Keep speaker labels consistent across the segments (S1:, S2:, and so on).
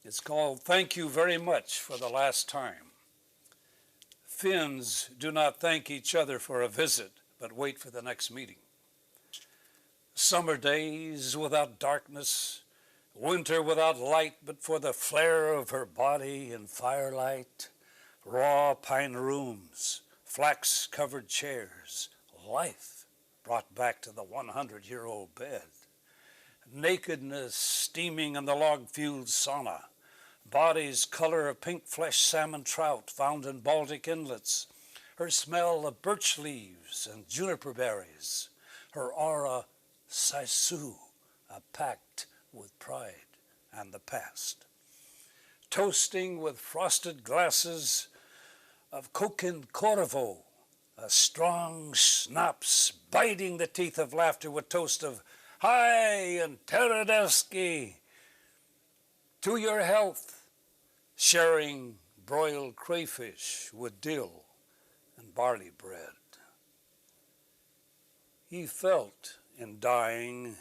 S1: It's called Thank You Very Much for the Last Time. Finns do not thank each other for a visit, but wait for the next meeting. Summer days without darkness, winter without light, but for the flare of her body in firelight, raw pine rooms, flax-covered chairs, life brought back to the 100-year-old bed. Nakedness steaming in the log-fueled sauna, bodies color of pink flesh salmon trout found in Baltic inlets, her smell of birch leaves and juniper berries, her aura sisu, packed with pride and the past. Toasting with frosted glasses of Coquin Corvo, a strong schnapps biting the teeth of laughter with toast of Hi and Teradevsky, to your health, sharing broiled crayfish with dill and barley bread. He felt in dying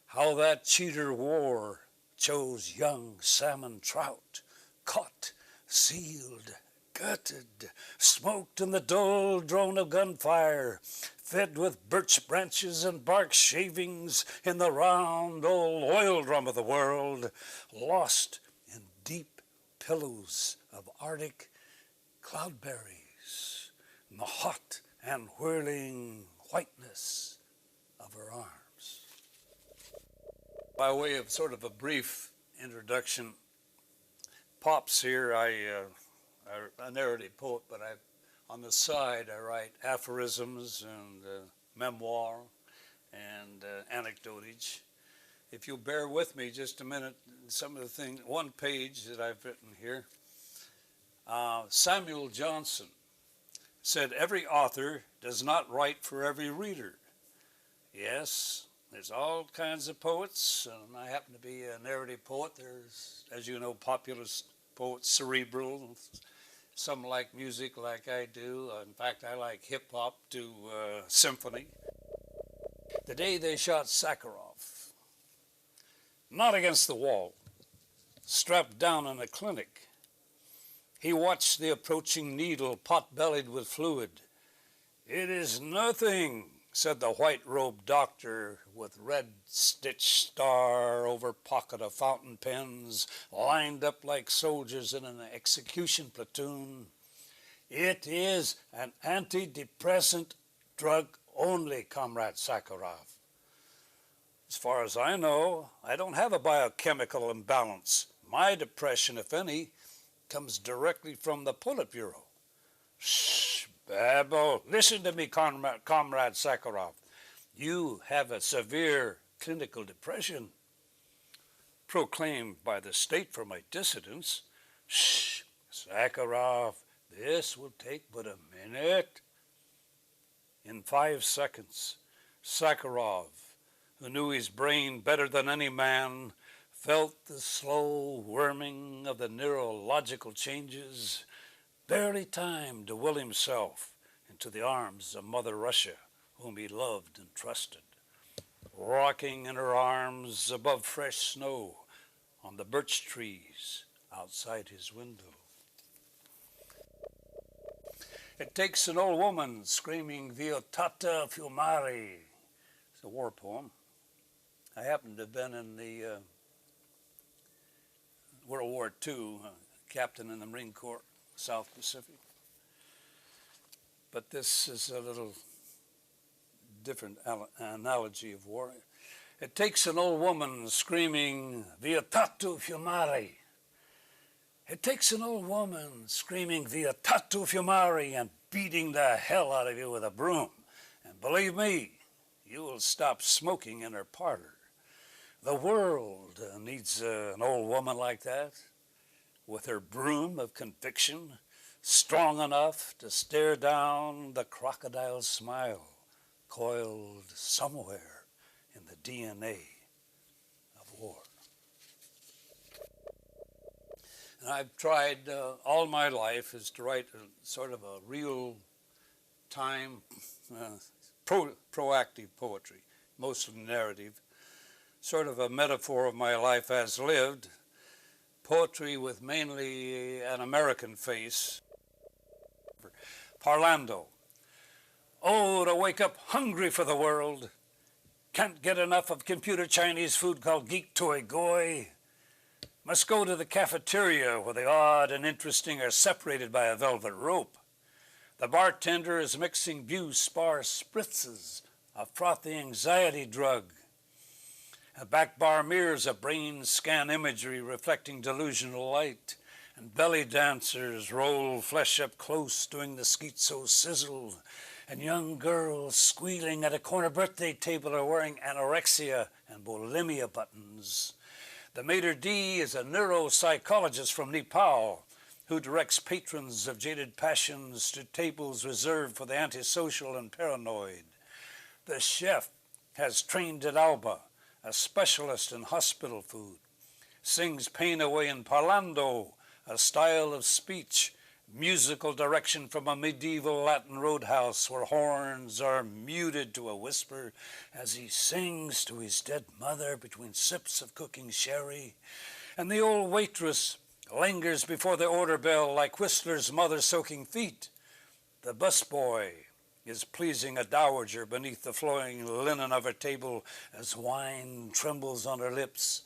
S1: how that cheater war chose young salmon trout, caught, sealed, gutted, smoked in the dull drone of gunfire, fed with birch branches and bark shavings in the round old oil drum of the world, lost in deep pillows of Arctic cloudberries, in the hot and whirling whiteness of her arms. By way of sort of a brief introduction, Pop's here. I'm a narrative poet, but on the side I write aphorisms and memoir and anecdotage. If you'll bear with me just a minute, some of the things, one page that I've written here. Samuel Johnson said, every author does not write for every reader. Yes, there's all kinds of poets, and I happen to be a narrative poet. There's, as you know, populist poets, cerebral. Some like music like I do. In fact, I like hip-hop to symphony. The day they shot Sakharov, not against the wall, strapped down in a clinic, he watched the approaching needle pot-bellied with fluid. It is nothing, said the white-robed doctor with red-stitched star over pocket of fountain pens, lined up like soldiers in an execution platoon. It is an antidepressant drug only, Comrade Sakharov. As far as I know, I don't have a biochemical imbalance. My depression, if any, comes directly from the Politburo. Shh, Babbo, listen to me, Comrade Sakharov. You have a severe clinical depression proclaimed by the state for my dissidents. Shh, Sakharov, this will take but a minute. In 5 seconds, Sakharov, who knew his brain better than any man, felt the slow worming of the neurological changes, barely time to will himself into the arms of Mother Russia, whom he loved and trusted, rocking in her arms above fresh snow on the birch trees outside his window. It takes an old woman screaming Viotata Fumari. It's a war poem. I happen to have been in the World War II, captain in the Marine Corps, South Pacific. But this is a little different analogy of war. It takes an old woman screaming Viotatu Fumari. It takes an old woman screaming Viotatu Fumari and beating the hell out of you with a broom. And believe me, you will stop smoking in her parlor. The world needs an old woman like that, with her broom of conviction, strong enough to stare down the crocodile smile coiled somewhere in the DNA of war. And I've tried all my life is to write a sort of a real time proactive poetry, mostly narrative, sort of a metaphor of my life as lived. poetry with mainly an American face. Parlando. Oh, to wake up hungry for the world. Can't get enough of computer Chinese food called geek toy goy. Must go to the cafeteria where the odd and interesting are separated by a velvet rope. The bartender is mixing Spar spritzes, a frothy anxiety drug. Back bar mirrors of brain scan imagery reflecting delusional light, and belly dancers roll flesh up close doing the schizo sizzle, and young girls squealing at a corner birthday table are wearing anorexia and bulimia buttons. The maitre d' is a neuropsychologist from Nepal who directs patrons of jaded passions to tables reserved for the antisocial and paranoid. The chef has trained at Alba, a specialist in hospital food, sings pain away in parlando, a style of speech, musical direction from a medieval Latin roadhouse where horns are muted to a whisper as he sings to his dead mother between sips of cooking sherry, and the old waitress lingers before the order bell like Whistler's mother-soaking feet. The busboy is pleasing a dowager beneath the flowing linen of her table as wine trembles on her lips.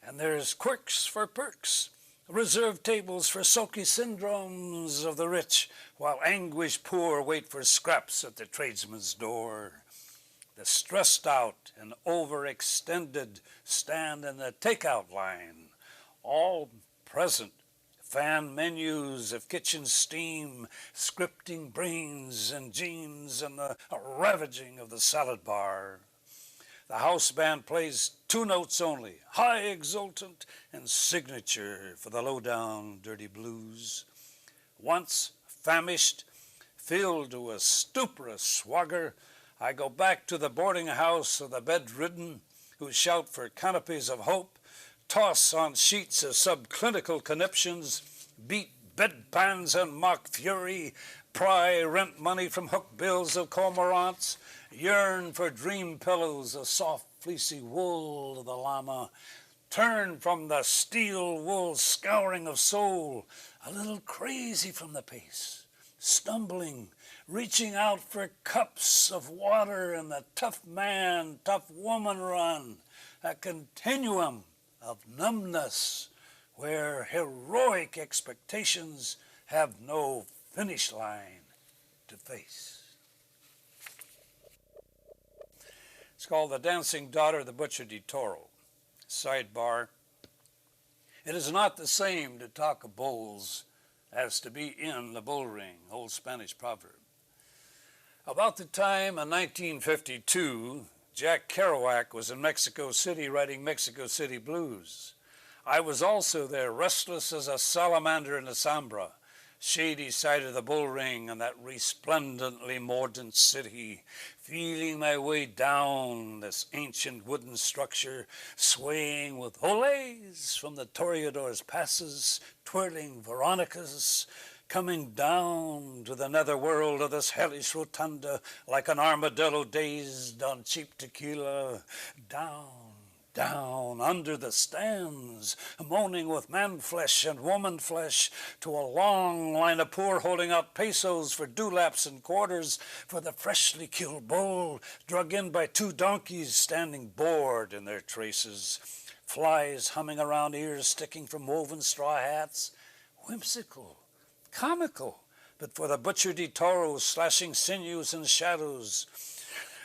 S1: And there's quirks for perks, reserved tables for sulky syndromes of the rich, while anguished poor wait for scraps at the tradesman's door. The stressed out and overextended stand in the takeout line, all present. Fan menus of kitchen steam, scripting brains and genes, and the ravaging of the salad bar. The house band plays two notes only, high, exultant, and signature for the low-down, dirty blues. Once famished, filled to a stupor of swagger, I go back to the boarding house of the bedridden who shout for canopies of hope, toss on sheets of subclinical conniptions, beat bedpans and mock fury, pry rent money from hook bills of cormorants, yearn for dream pillows of soft fleecy wool of the llama, turn from the steel wool scouring of soul, a little crazy from the pace, stumbling, reaching out for cups of water in the tough man, tough woman run, a continuum of numbness where heroic expectations have no finish line to face. It's called The Dancing Daughter of the Butcher de Toro. Sidebar, it is not the same to talk of bulls as to be in the bull ring, old Spanish proverb. About the time of 1952, Jack Kerouac was in Mexico City writing Mexico City blues. I was also there, restless as a salamander in a Sambra, shady side of the bull ring in that resplendently mordant city, feeling my way down this ancient wooden structure, swaying with olays from the toreador's passes, twirling veronicas, coming down to the netherworld of this hellish rotunda like an armadillo dazed on cheap tequila, down, down under the stands, moaning with man flesh and woman flesh to a long line of poor holding out pesos for dewlaps and quarters for the freshly killed bull, drug in by two donkeys standing bored in their traces, flies humming around ears sticking from woven straw hats, whimsical, comical, but for the butcher de Toro slashing sinews and shadows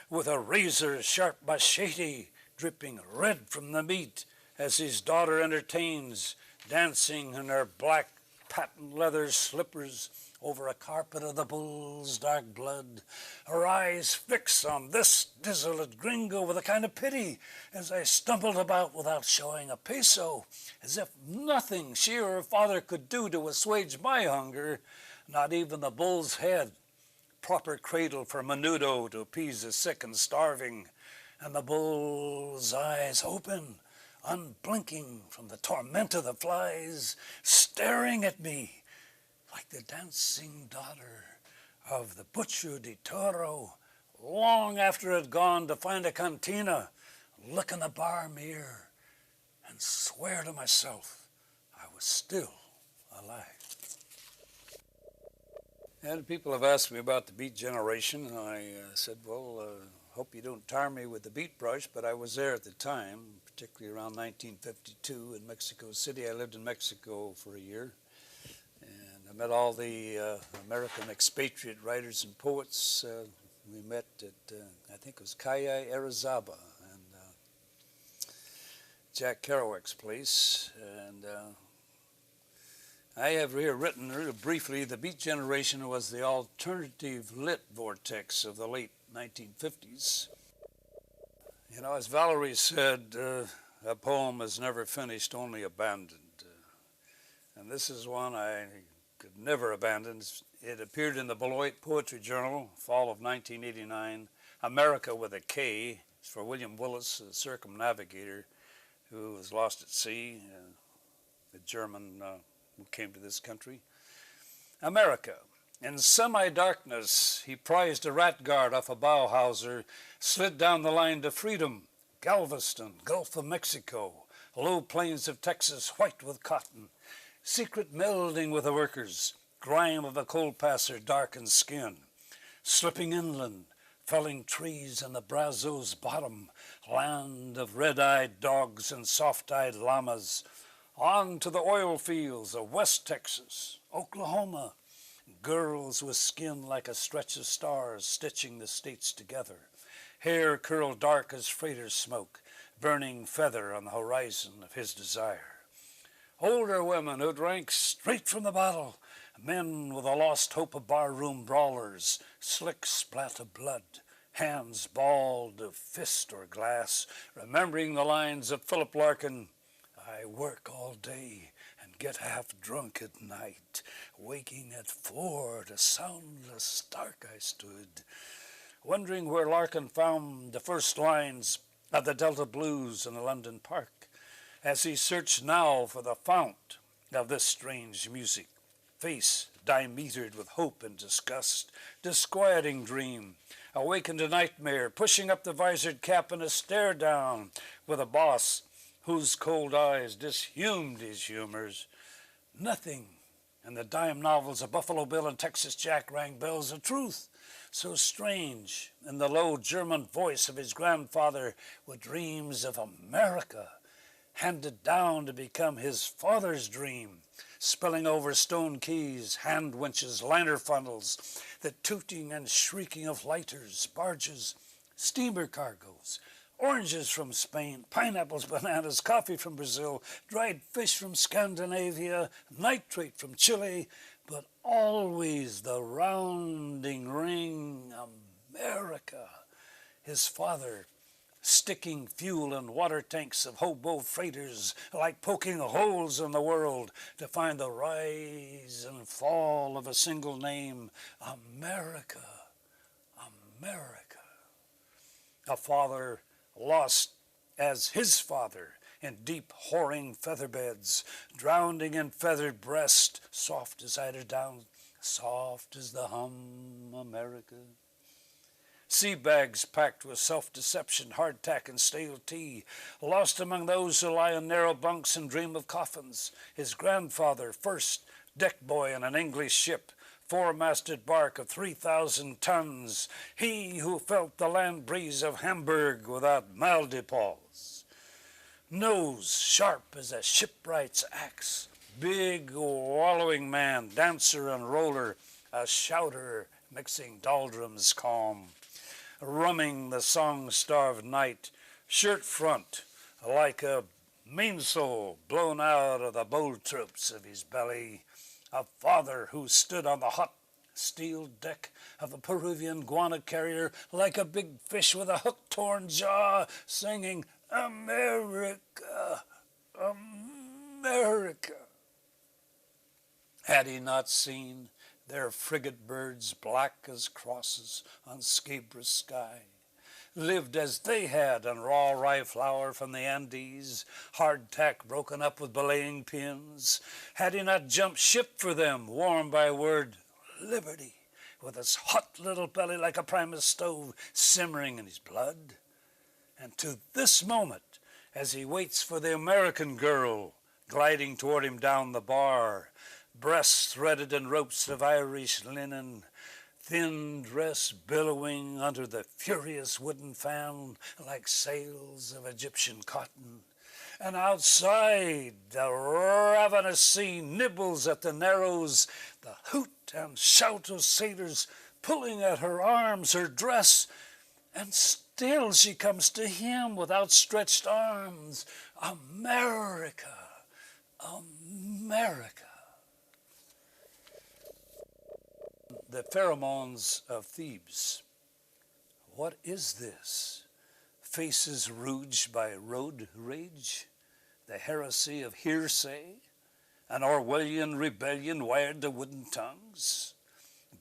S1: with a razor sharp machete dripping red from the meat as his daughter entertains, dancing in her black patent leather slippers over a carpet of the bull's dark blood, her eyes fixed on this dissolute gringo with a kind of pity as I stumbled about without showing a peso, as if nothing she or her father could do to assuage my hunger, not even the bull's head, proper cradle for menudo to appease the sick and starving, and the bull's eyes open, unblinking from the torment of the flies, staring at me like the dancing daughter of the butcher de Toro, long after it had gone to find a cantina, look in the bar mirror and swear to myself I was still alive. And people have asked me about the Beat Generation, and I said, well, hope you don't tar me with the beat brush, but I was there at the time, particularly around 1952 in Mexico City. I lived in Mexico for a year, and I met all the American expatriate writers and poets. We met at, I think it was Calle Arizaba and Jack Kerouac's place, and I have here written really briefly, the Beat Generation was the alternative lit vortex of the late 1950s. You know, as Valerie said, a poem is never finished, only abandoned. And this is one I could never abandon. It appeared in the Beloit Poetry Journal, fall of 1989. America with a K. It's for William Willis, a circumnavigator who was lost at sea, the German who came to this country. America. In semi-darkness, he prized a rat guard off a Bauhauser, slid down the line to freedom. Galveston, Gulf of Mexico, low plains of Texas, white with cotton, secret melding with the workers, grime of a coal passer, darkened skin, slipping inland, felling trees in the Brazos bottom, land of red-eyed dogs and soft-eyed llamas, on to the oil fields of West Texas, Oklahoma, girls with skin like a stretch of stars stitching the states together, hair curled dark as freighter smoke, burning feather on the horizon of his desire. Older women who drank straight from the bottle, men with a lost hope of barroom brawlers, slick splat of blood, hands balled of fist or glass, remembering the lines of Philip Larkin, I work all day and get half drunk at night. Waking at 4 to soundless stark I stood, wondering where Larkin found the first lines of the Delta Blues in a London park, as he searched now for the fount of this strange music. Face dimetered with hope and disgust, disquieting dream, awakened a nightmare, pushing up the visored cap in a stare down with a boss whose cold eyes dishumed his humors. Nothing in the dime novels of Buffalo Bill and Texas Jack rang bells of truth, so strange in the low German voice of his grandfather with dreams of America, handed down to become his father's dream, spilling over stone quays, hand winches, liner funnels, the tooting and shrieking of lighters, barges, steamer cargoes, oranges from Spain, pineapples, bananas, coffee from Brazil, dried fish from Scandinavia, nitrate from Chile, but always the rounding ring, America. His father sticking fuel in water tanks of hobo freighters, like poking holes in the world to find the rise and fall of a single name, America, America. A father lost as his father in deep whoring featherbeds, drowning in feathered breast, soft as eider down, soft as the hum, America. Sea bags packed with self-deception, hardtack and stale tea, lost among those who lie in narrow bunks and dream of coffins. His grandfather, first deck boy on an English ship, four-masted bark of 3,000 tons, he who felt the land breeze of Hamburg without Maldipols. Nose sharp as a shipwright's axe, big wallowing man, dancer and roller, a shouter mixing doldrums calm, rumming the song-starved night, shirt front like a mainsail blown out of the bowl trips of his belly, a father who stood on the hot steel deck of a Peruvian guana carrier like a big fish with a hook-torn jaw, singing, America, America. Had he not seen their frigate birds black as crosses on scabrous sky, lived as they had on raw rye flour from the Andes, hardtack broken up with belaying pins? Had he not jumped ship for them, warmed by word liberty, with its hot little belly like a Primus stove simmering in his blood? And to this moment, as he waits for the American girl gliding toward him down the bar, breasts threaded in ropes of Irish linen, thin dress billowing under the furious wooden fan like sails of Egyptian cotton. And outside, the ravenous sea nibbles at the narrows, the hoot and shout of sailors pulling at her arms, her dress, and still she comes to him with outstretched arms. America, America. The pheromones of Thebes. What is this? Faces rouged by road rage? The heresy of hearsay? An Orwellian rebellion wired to wooden tongues?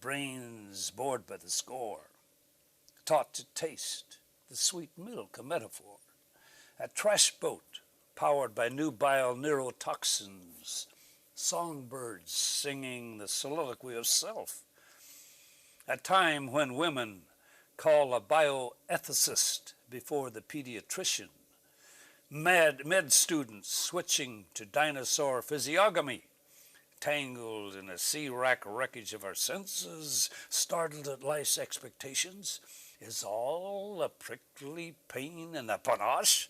S1: Brains bored by the score, taught to taste the sweet milk, a metaphor. A trash boat powered by nubile neurotoxins, songbirds singing the soliloquy of self. A time when women call a bioethicist before the pediatrician. Med students switching to dinosaur physiognomy, tangled in a sea-wrack wreckage of our senses, startled at life's expectations. Is all a prickly pain and a panache?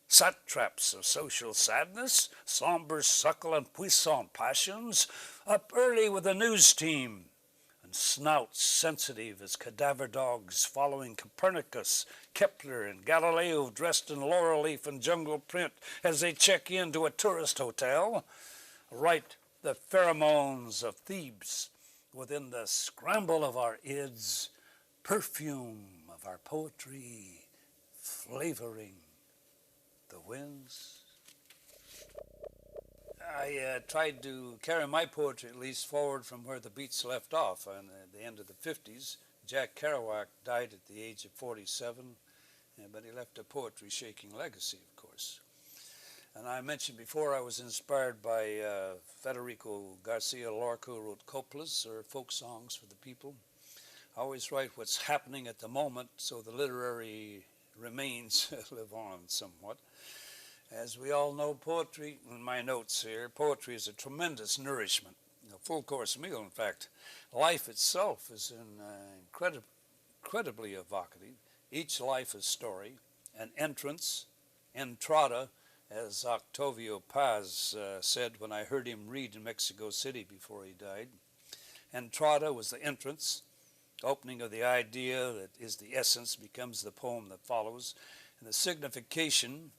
S1: Satraps of social sadness, somber suckle and puissant passions, up early with the news team, and snouts sensitive as cadaver dogs following Copernicus, Kepler, and Galileo dressed in laurel leaf and jungle print as they check into a tourist hotel. Write the pheromones of Thebes within the scramble of our ids, perfume of our poetry, flavoring the winds. I tried to carry my poetry at least forward from where the beats left off at the end of the 50s. Jack Kerouac died at the age of 47, but he left a poetry-shaking legacy, of course. And I mentioned before I was inspired by Federico Garcia Lorca, who wrote coplas, or folk songs for the people. I always write what's happening at the moment so the literary remains live on somewhat. As we all know, poetry, in my notes here, poetry is a tremendous nourishment, a full course meal, in fact. Life itself is incredibly evocative. Each life is story, an entrance, entrada, as Octavio Paz said when I heard him read in Mexico City before he died. Entrada was the entrance, opening of the idea that is the essence becomes the poem that follows, and the signification,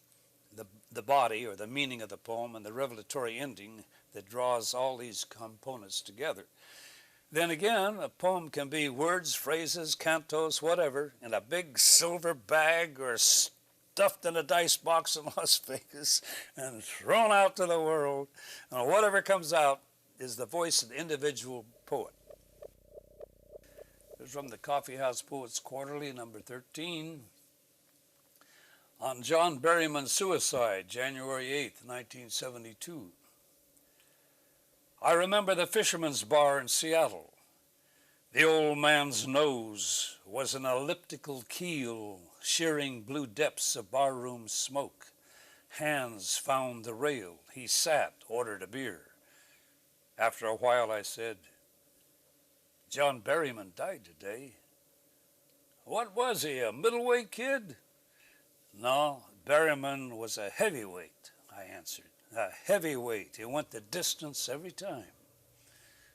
S1: the body or the meaning of the poem, and the revelatory ending that draws all these components together. Then again, a poem can be words, phrases, cantos, whatever, in a big silver bag or stuffed in a dice box in Las Vegas and thrown out to the world. And whatever comes out is the voice of the individual poet. This is from the Coffee House Poets Quarterly, number 13. On John Berryman's suicide, January 8th, 1972. I remember the Fisherman's Bar in Seattle. The old man's nose was an elliptical keel, shearing blue depths of barroom smoke. Hands found the rail. He sat, ordered a beer. After a while I said, John Berryman died today. What was he, a middleweight kid? No, Berryman was a heavyweight, I answered. A heavyweight. He went the distance every time.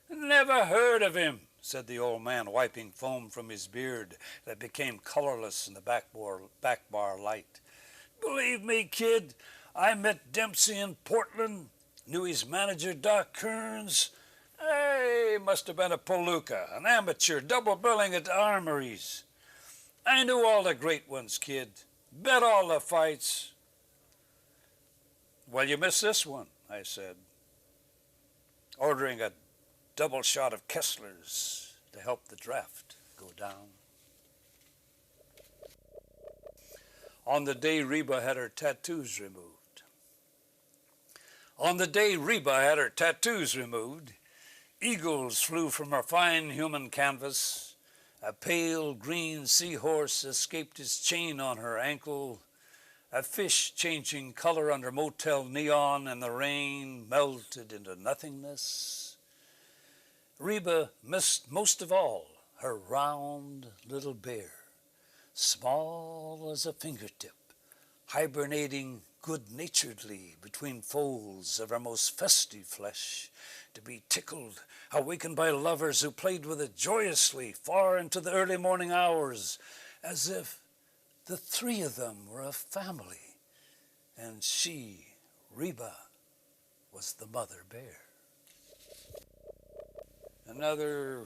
S1: Never heard of him, said the old man, wiping foam from his beard that became colorless in the back bar light. Believe me, kid, I met Dempsey in Portland, knew his manager, Doc Kearns. Hey, must have been a palooka, an amateur, double billing at the armories. I knew all the great ones, kid. Bet all the fights. Well, you missed this one, I said, ordering a double shot of Kessler's to help the draft go down. On the day Reba had her tattoos removed. On the day Reba had her tattoos removed, eagles flew from her fine human canvas. A pale green seahorse escaped his chain on her ankle. A fish changing color under motel neon and the rain melted into nothingness. Reba missed most of all her round little bear, small as a fingertip, hibernating good-naturedly between folds of her most festive flesh, to be tickled, awakened by lovers who played with it joyously far into the early morning hours, as if the three of them were a family, and she, Reba, was the mother bear. Another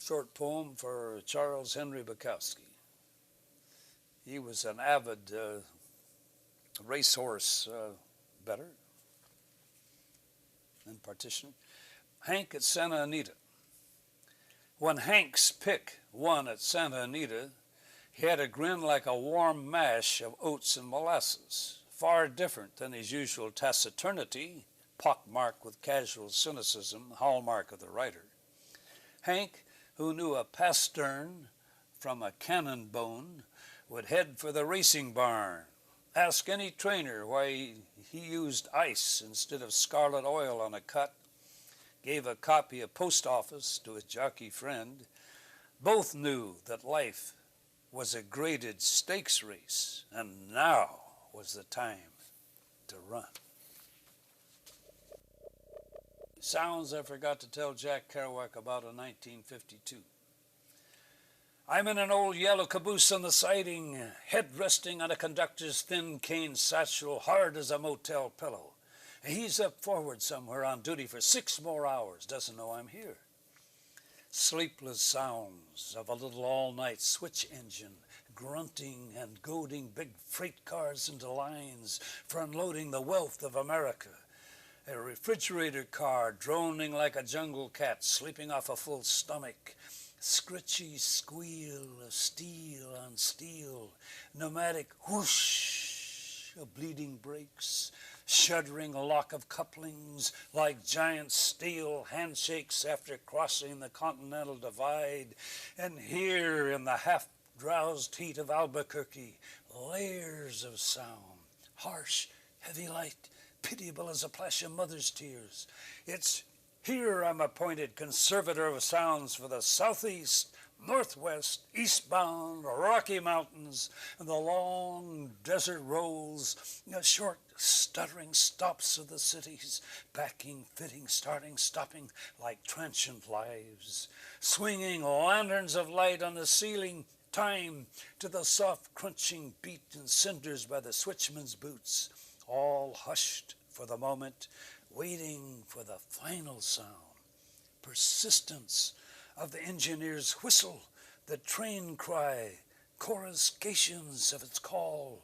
S1: short poem for Charles Henry Bukowski. He was an avid racehorse bettor and partitioner. Hank at Santa Anita. When Hank's pick won at Santa Anita, he had a grin like a warm mash of oats and molasses, far different than his usual taciturnity, pockmarked with casual cynicism, hallmark of the writer. Hank, who knew a pastern from a cannon bone, would head for the racing barn, ask any trainer why he used ice instead of scarlet oil on a cut, gave a copy of Post Office to his jockey friend. Both knew that life was a graded stakes race, and now was the time to run. Sounds I forgot to tell Jack Kerouac about in 1952. I'm in an old yellow caboose on the siding, head resting on a conductor's thin cane satchel, hard as a motel pillow. He's up forward somewhere on duty for 6 more hours, doesn't know I'm here. Sleepless sounds of a little all-night switch engine, grunting and goading big freight cars into lines for unloading the wealth of America. A refrigerator car droning like a jungle cat sleeping off a full stomach. Scritchy squeal of steel on steel, pneumatic whoosh of bleeding brakes, shuddering lock of couplings like giant steel handshakes after crossing the Continental Divide. And here in the half-drowsed heat of Albuquerque, layers of sound, harsh, heavy light, pitiable as a plash of mother's tears. It's here I'm appointed conservator of sounds for the southeast, northwest, eastbound, Rocky Mountains, and the long desert rolls, short, stuttering stops of the cities, backing, fitting, starting, stopping, like transient lives, swinging lanterns of light on the ceiling, time to the soft crunching beat and cinders by the switchman's boots, all hushed for the moment, waiting for the final sound, persistence of the engineer's whistle, the train cry, coruscations of its call,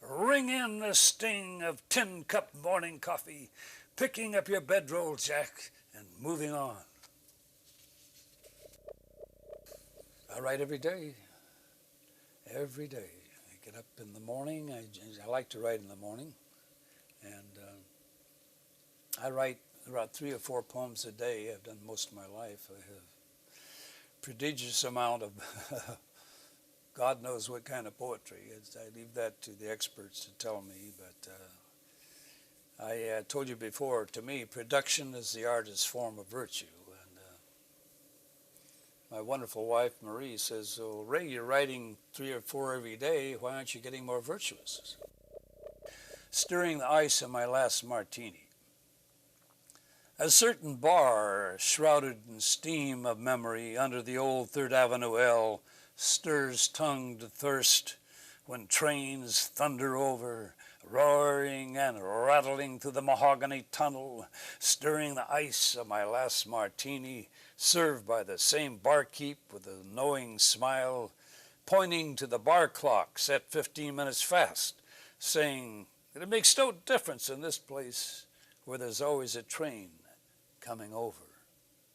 S1: ring in the sting of tin-cup morning coffee, picking up your bedroll, Jack, and moving on. I write every day. Every day. I get up in the morning. I like to write in the morning. And I write about 3 or 4 poems a day. I've done most of my life. I have prodigious amount of God knows what kind of poetry. I leave that to the experts to tell me, but I told you before, to me, production is the artist's form of virtue. And my wonderful wife, Marie, says, "Oh, Ray, you're writing 3 or 4 every day. Why aren't you getting more virtuous?" Stirring the ice in my last martini. A certain bar, shrouded in steam of memory under the old 3rd Avenue L, stirs tongue to thirst when trains thunder over, roaring and rattling through the mahogany tunnel, stirring the ice of my last martini, served by the same barkeep with a knowing smile, pointing to the bar clock set 15 minutes fast, saying that it makes no difference in this place where there's always a train coming over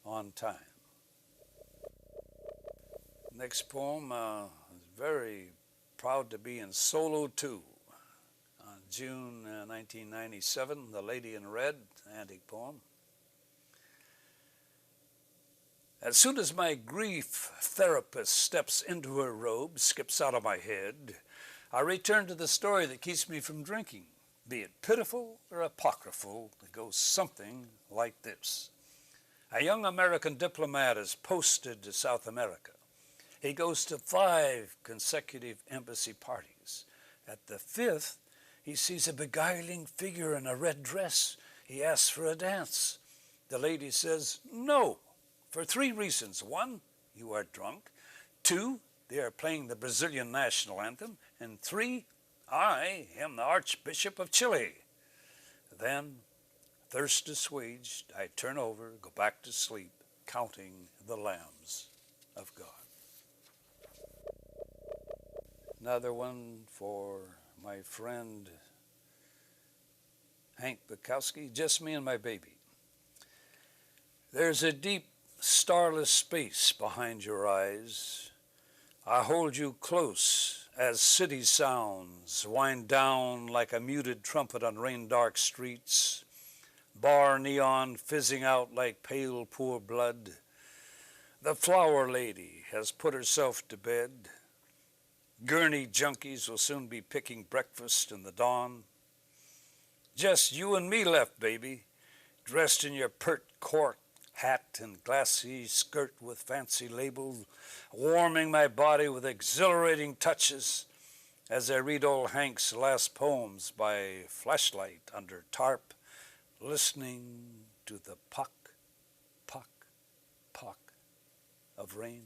S1: on time. Next poem, I was very proud to be in solo 2 on June 1997, The Lady in Red, antique poem. As soon as my grief therapist steps into her robe, skips out of my head, I return to the story that keeps me from drinking, be it pitiful or apocryphal. It goes something like this. A young American diplomat is posted to South America. He goes to 5 consecutive embassy parties. At the 5th, he sees a beguiling figure in a red dress. He asks for a dance. The lady says no, for 3 reasons. 1, you are drunk. 2, they are playing the Brazilian national anthem. And 3, I am the Archbishop of Chile. Then, thirst assuaged, I turn over, go back to sleep, counting the lambs of God. Another one for my friend Hank Bukowski, just me and my baby. There's a deep, starless space behind your eyes. I hold you close as city sounds wind down like a muted trumpet on rain-dark streets, bar neon fizzing out like pale poor blood. The flower lady has put herself to bed. Gurney junkies will soon be picking breakfast in the dawn. Just you and me left, baby, dressed in your pert court hat and glassy skirt with fancy labels, warming my body with exhilarating touches as I read old Hank's last poems by flashlight under tarp, listening to the pock, pock, pock of rain.